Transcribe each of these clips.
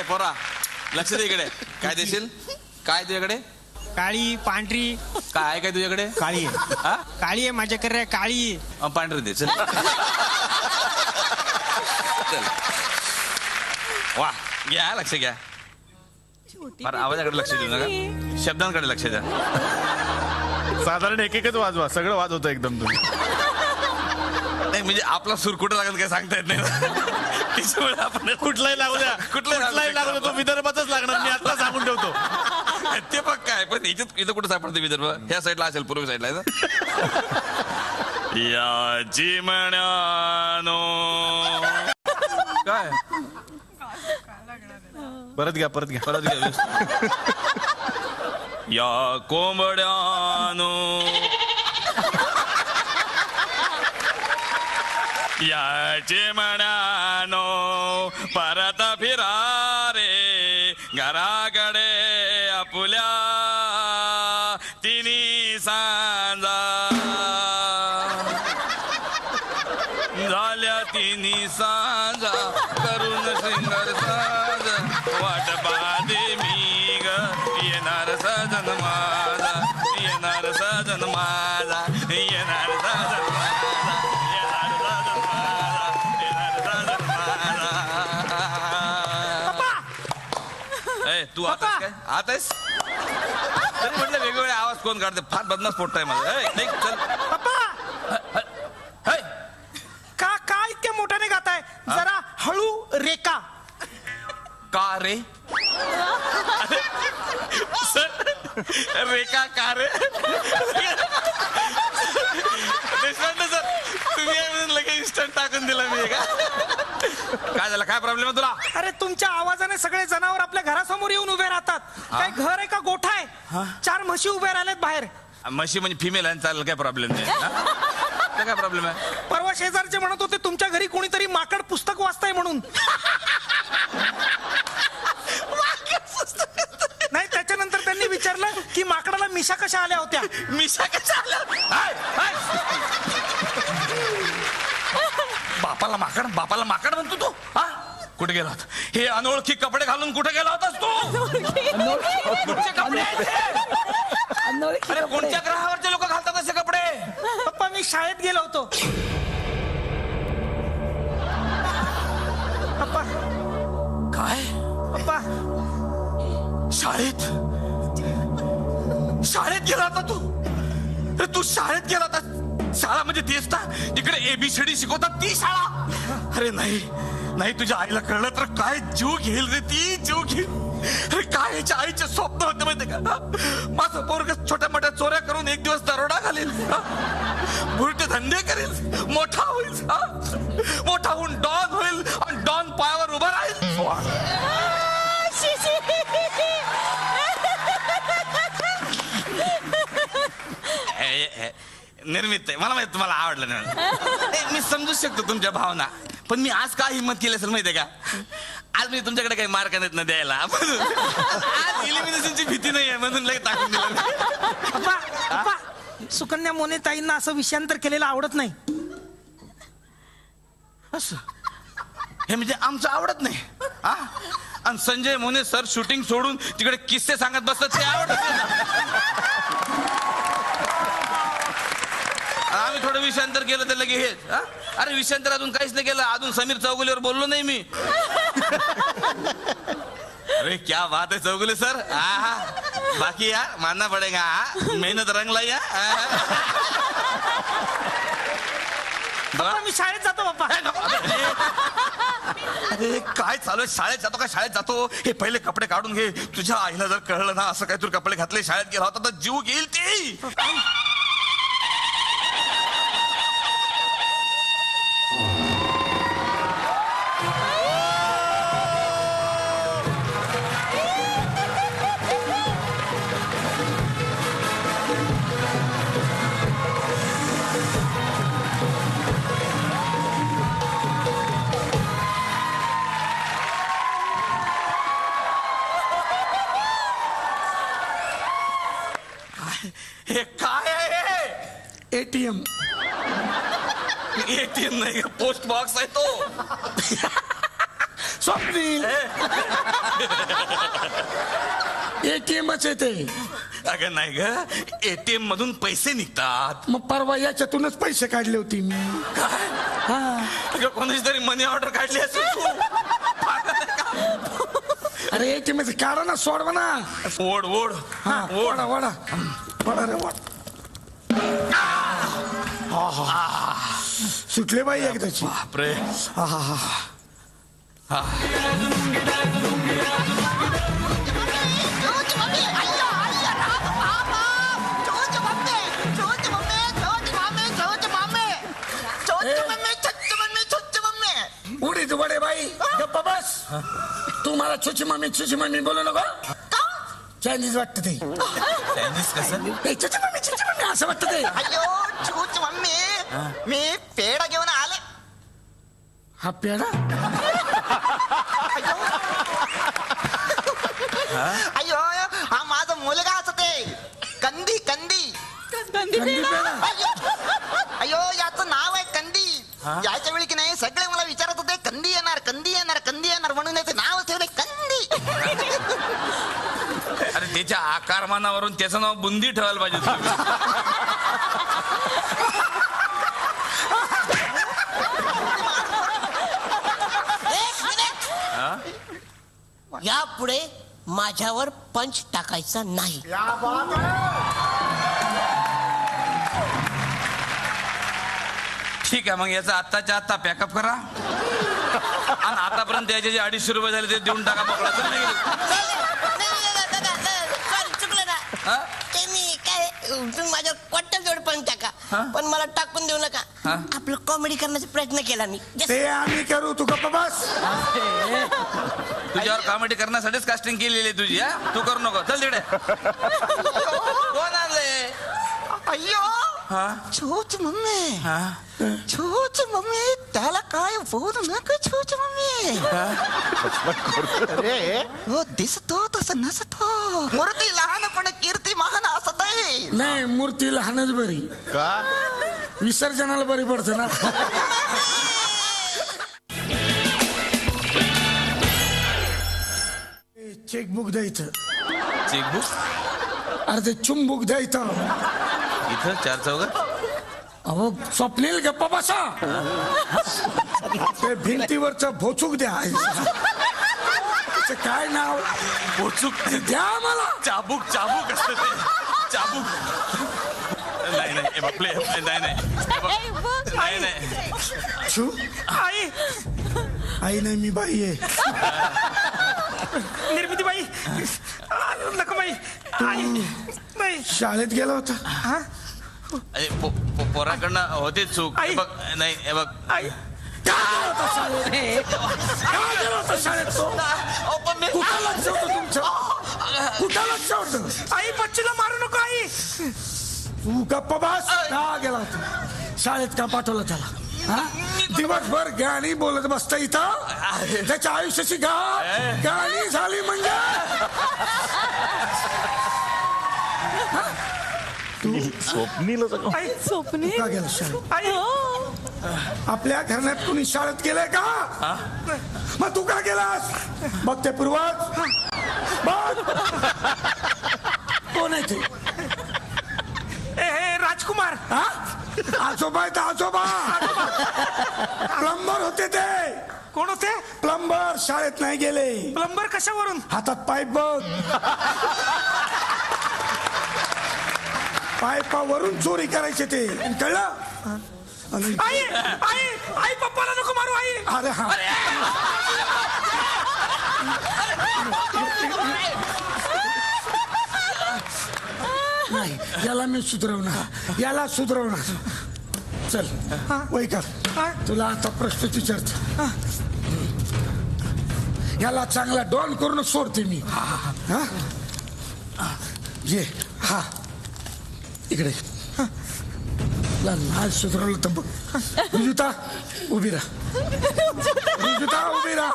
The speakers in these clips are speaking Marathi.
पोरा लक्ष दे इकडे. काय देशील? काय तुझ्याकडे? काळी पांढरी. काय काय तुझ्याकडे? काळी आहे. हा काळी आहे माझ्याकडे, काळी आहे. पांढरी दे चल. चल. वा घ्या लक्ष घ्या. फार आवाजाकडे लक्ष देऊ नका, शब्दांकडे लक्ष द्या. साधारण एक एकच वाजवा, सगळं वाज होतं एकदम तुम्ही. नाही म्हणजे आपला सूर कुठं लागत काय सांगता येत नाही. त्याच्यामुळे आपण कुठलाही लागू द्या, कुठलाही लागू द्या, तो विदर्भातच लागणार, मी आता सांगून ठेवतो. ते बघ काय पण इथं कुठं सापडते विदर्भ? ह्या साईडला असेल, पूर्व साईडला आहे ना. याची म्हणानो काय परत घ्या, परत घ्या, परत घ्या. या कोंबड्यानो याचे म्हणानो परत फिरा रे घराकडे आपुल्या तिन्ही सांजा झाल्या तिन्ही सांजा करून श्रृंगार साज वाट पाहते मी ग येणार सजन माझा येणार सजन माझा येणार सजन माझा येणार सजन माझा येणार सजन माझा. ए तू आता काय आत आहेस? तरी म्हटलं वेगवेगळे आवाज कोण काढते? फार बदमाश पोटताय माझं. नाही चल पप्पा का इतक्या मोठ्याने गाताय? जरा हळू रेका. का रे? सर रेखा का रे? देशपांडे सर तुम्ही लगेच इन्स्टंट टाकून दिला मी का? काय झालं? काय प्रॉब्लेम आहे तुला? अरे तुमच्या आवाजाने सगळे जनावर आपल्या घरासमोर येऊन उभे राहतात. काय घर आहे का गोठा आहे? 4 म्हशी उभे राहिलेत बाहेर. म्हशी म्हणजे फिमेल आहे, चालेल, काय प्रॉब्लेम नाही. काय प्रॉब्लेम आहे? परवा शेजारचे म्हणत होते तुमच्या घरी कोणीतरी माकड पुस्तक वाचताय म्हणून. नाही त्याच्यानंतर त्यांनी विचारलं की माकडाला मिशा कशा आल्या होत्या. मिशा कशा आल्या? हाय, हाय. बापाला माकड म्हणतो तू? हा कुठे गेला होता? हे अनोळखी कपडे घालून कुठे गेला होतास तू? कुठचे कपडे आहेत हे? अरे कोणत्या ग्रहावरचे लोक घालतात असे कपडे? पप्पा मी शाळेत गेलो होतो. पप्पा काय? पप्पा शाळेत गेला होता तू? अरे तू शाळेत गेला होता? शाळा म्हणजे तेच ना इकडे ABCD शिकवतात ती शाळा? अरे नाही तुझ्या आईला कळलं तर काय जीव घेईल रे ती, जीव घेईल. अरे काय याच्या आईचे स्वप्न होते माहिती का? माझं पोरग छोट्या मोठ्या चोऱ्या करून एक दिवस दरोडा घालेल, भुरटे धंदे करेल, मोठा होईल, मोठा होऊन डॉन होईल आणि डॉन पायावर उभा राहील. निर्मित आहे मला माहिती, तुम्हाला आवडलं नाही. मी समजू शकतो तुमच्या भावना, पण मी आज काय हिंमत केली असेल माहितीये का? आज मी तुमच्याकडे काही मार्क नाहीत ना द्यायला, आज इलिमिनेशनची भीती नाही आहे म्हणून लगेच टाकून दिलं. पप्पा सुकन्या मोने ताईंना असं विषयांतर केलेलं आवडत नाही. असं हे म्हणजे आमचं आवडत नाही. हा आणि संजय मोने सर शूटिंग सोडून तिकडे किस्से सांगत बसतात ते आवडत नाही. आम्ही थोडं विषयांतर केलं तर लगे हेच. अरे विषयांतर अजून काहीच नाही केलं, अजून समीर चौगुलेवर बोललो नाही मी. अरे क्या बात आहे चौगुले सर. बाकी यार मानना पडेगा, मेहनत रंग लाई. मी शाळेत जातो पप्पा. अरे काय चालू आहे? शाळेत जातो का? शाळेत जातो. हे पहिले कपडे काढून घे. तुझ्या आईला जर कळलं ना असं काय तू कपडे घातले शाळेत गेला होता तर जीव घेईल ती. हे काय आहे? ATM. ATM नाही, पोस्ट बॉक्स आहे तो. स्वप्नील एटीएमच येते. अगं नाही ग, एटीएम मधून पैसे निघतात. मग परवा याच्यातूनच पैसे काढले होते मी. काय हा अगं कोणाची तरी मनी ऑर्डर काढली असेल तू. अरे एटीएम काढा ना, सोडवा ना. ओढ ओढ हा ओढ. वडा वडा वडा रे वडा. सुटले बाई एकदाची. बापरे. हा हा हा उडीद वडे बाई गप्पा बस. तू मला छुची मम्मी बोलू नको. चायनीज वाटतं ते. चायनीज कसं? छुची मम्मी असं वाटतं ते. अयो छूच मम्मी मी पेढा घेऊन आले. हा पेढा अयो हा माझा मुलगा असं ते कंदी कंदी. कंदी पेढा. अयो याचं नाव आहे कंदी. याच्या वेळी की नाही सगळे मला विचारत होते कंदी येणार कंदी येणार कंदी येणार म्हणून याचं नाव ठेवले कंदी. अरे त्याच्या आकारमानावरून त्याचं नाव बुंदी ठेवायला पाहिजे तुम्ही. यापुढे माझ्यावर पंच टाकायचा नाही. ठीक आहे, मग याचा आत्ताच्या आत्ता पॅकअप करा आणि आतापर्यंत याचे जे 250 रुपये झाले ते देऊन टाका. मोकळा चल निघ. चुकलं ना. हा? ते मी काय तुम्ही माझ्यावर क्वार्टर जोड पण टाका, पण मला टाकून देऊ नका. आपलं कॉमेडी करण्याचा प्रयत्न केला मी. ते आम्ही करू, तू गप्पा बस. तुझ्यावर कॉमेडी करण्यासाठीच कास्टिंग केलेली आहे तुझी. हा, तू करू नको. चल तिकडे. कोण आणले? अय्यो छूच मम्मी छूच मम्मी त्याला काय बोलू नका. छूच मम्मी अरे हो दिसतो तसं नसतो. मूर्ती लहान पण कीर्ती महान असत आहे. नाही मूर्ती लहानच बरी. का विसर्जनाला बरी पडतं ना. चेकबुक द्यायचं. चेकबुक अरे ते चुंबुक द्यायचं. इथं 4 चौघात. अहो स्वप्नील गप्पा बसा. ते भिंतीवरच भोचूक द्या. त्याचं काय नाव? पोचूक. द्या मला. चाबूक चाबूक असतं ते. चाबूक. नाही नाही हे बघ, प्ले नाही नाही हे बघ. नाही नाही. छू आई आई नाही मी बाई आहे. निर्मिती बाई नको बाई. आई नाही. शाळेत गेला होता. हा अरे, पोराकडनं होते चूक. हे आई. बघ नाही हे बघ. आई का गेला होता शाळेत? का गेला होता शाळेत तो? कुठं लक्ष होतं तुमचं? कुठं लक्ष होतं? आई बच्चूला मारू नको. आई तू गप्पा बस. का गेला होता शाळेत? का पाठवलं त्याला? हा? दिवसभर गाणी बोलत बसता इथं. त्याच्या आयुष्याची गाणी झाली म्हणजे. स्वप्नील आई तू का गेला शाळेत? आई आपल्या घराण्यात कुणी शाळेत गेलंय का? मग तू का गेलास? बघ ते पूर्वज. बघ कोण आहे ते? ए राजकुमार. हा? आजोबा आहेत आजोबा. प्लंबर होते ते. कोण होते? प्लंबर. शाळेत नाही गेले. प्लंबर कशावरून? हातात पाईप बघ. पाईपावरून चोरी करायचे ते, कळलं? आई आई आई पप्पाला नको मारू. आई अरे हा नाही, याला मी सुधरवणार. याला सुधरवणार. चल वय कर. तुला आता प्रश्न विचारतो. याला चांगला डॉन करून सोडते मी. हा ये. हा इकडे. आज सुधरवलं तर बघ. रुजुता उभी राहा. रुजुता उभी राहा.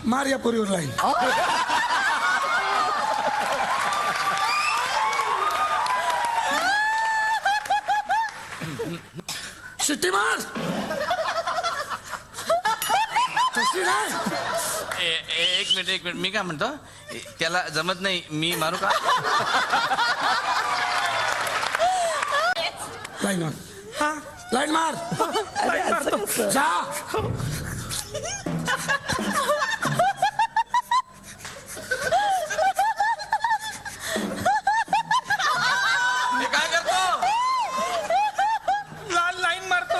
मार या पोरीवर लाईन. शिट्टी मार. तशी मारली नाही एक मिनिट मी काय म्हणतो त्याला जमत नाही मी मारू का लाईन मार हा लाईन मार लाईन मारतो. जा हे काय करतो लाल लाईन मारतो.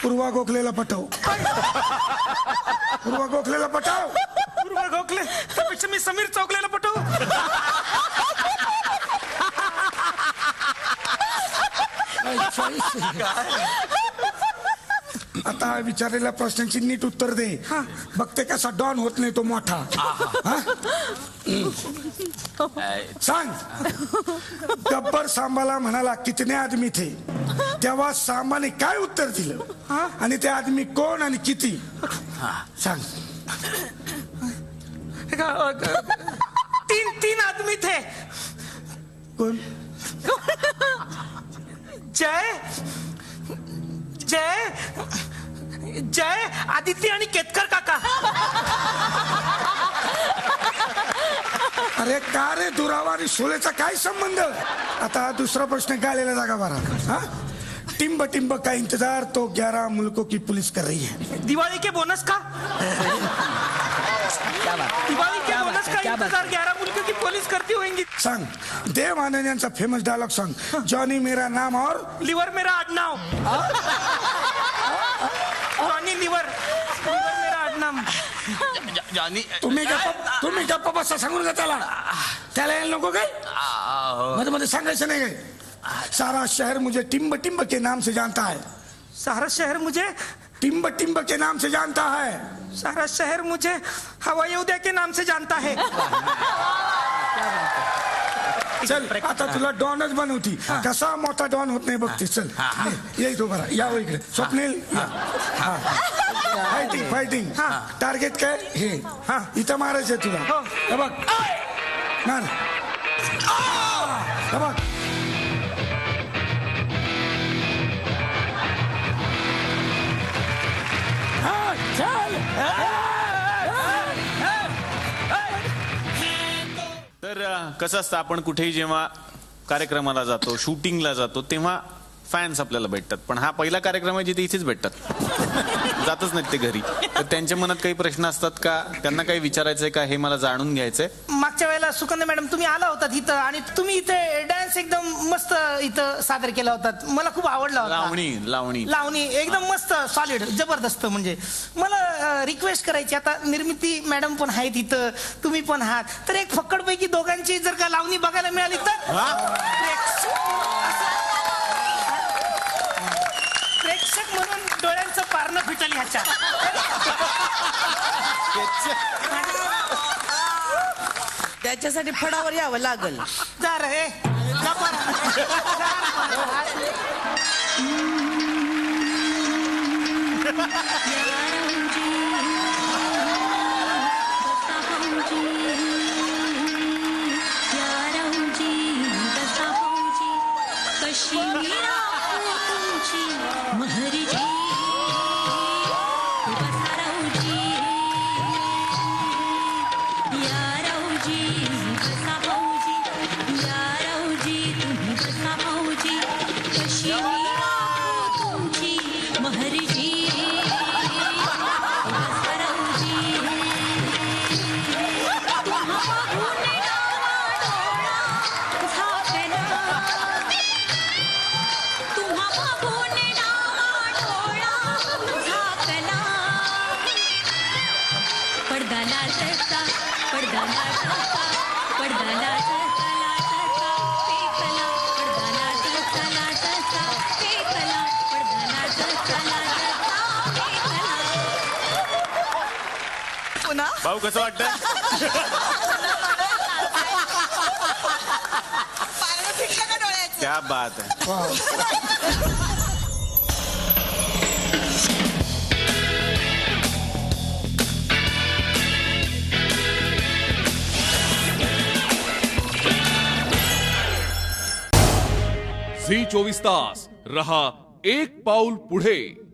पूर्वा गोखलेला पटव पूर्वा गोखलेला पटव पूर्वा गोखले त्यापेक्षा मी समीर चौकलेला पटवू. आता विचारलेल्या प्रश्नांची नीट उत्तर दे बघते कसा डॉन होत नाही तो मोठा हा? सांग गब्बर सांबाला म्हणाला कितने आदमी थे तेव्हा सांबाने काय उत्तर दिलं आणि ते आदमी कोण आणि किती सांग तीन आदमी थे. कोण जय जय जय आदित्य आणि केतकर काका. अरे का रे दुरावा आणि शोलेचा काय संबंध आता दुसरा प्रश्न गालेला जागा बरा हा टिम्ब टिम्ब का इंतजार तो 11 मुल्कों की पुलिस कर रही है दिवाली के बोनस का दिवाली के बोनस का इंतजार 11 मुल्कों की पुलिस करती होंगी. सांग देव आनंद यांचा फेमस डायलॉग सांग जॉनी मेरा नाम और लिवर मेरा आडनाव. जॉनी लिवर मेरा आडनाव. जानी तुम्ही गप्पा बसा सांगून का त्याला यायला नको काय मध्ये मध्ये सांगायचं नाही काय सारा शहर मुझे टिम्ब टिम्ब के नाम से जानता है सारा शहर मुझे टिम्ब टिम्ब के नाम से जानता है सारा शहर मुझे हवाई उद्या के नाम से जानता है. चल आता तुला डॉनच बनवती कसा मोठा डॉन होत नाही बघते चल ये तो बरा या इकडे स्वप्नील फायटिंग फायटिंग टार्गेट काय हे इथं मारायचंय तुला हे बघ मार हे बघ तर कसं असतं आपण कुठेही जेव्हा कार्यक्रमाला जातो शूटिंगला जातो तेव्हा फॅन्स आपल्याला भेटतात पण हा पहिला कार्यक्रम आहे जिथे इथेच भेटतात जातच नाहीत ते घरी तर त्यांच्या मनात काही प्रश्न असतात का त्यांना काही विचारायचंय का हे मला जाणून घ्यायचंय. मागच्या वेळेला सुकन्या मॅडम तुम्ही आला होतात इथं आणि तुम्ही इथे डान्स एकदम मस्त इथं सादर केला होता मला खूप आवडला होता. लावणी एकदम मस्त सॉलिड जबरदस्त म्हणजे मला रिक्वेस्ट करायची आता निर्मिती मॅडम पण आहेत इथं तुम्ही पण आहात तर एक फक्कडपैकी दोघांची जर का लावणी बघायला मिळाली तर प्रेक्षक म्हणून डोळ्यांचं पारणं फिटल ह्याच्या. त्याच्यासाठी फडावर यावं लागल. जा रे जा भाऊ कसं वाटतंय पारणं फिटलं का डोळ्याचं. क्या बात आहे. झी 24 तास रहा एक पाऊल पुढे.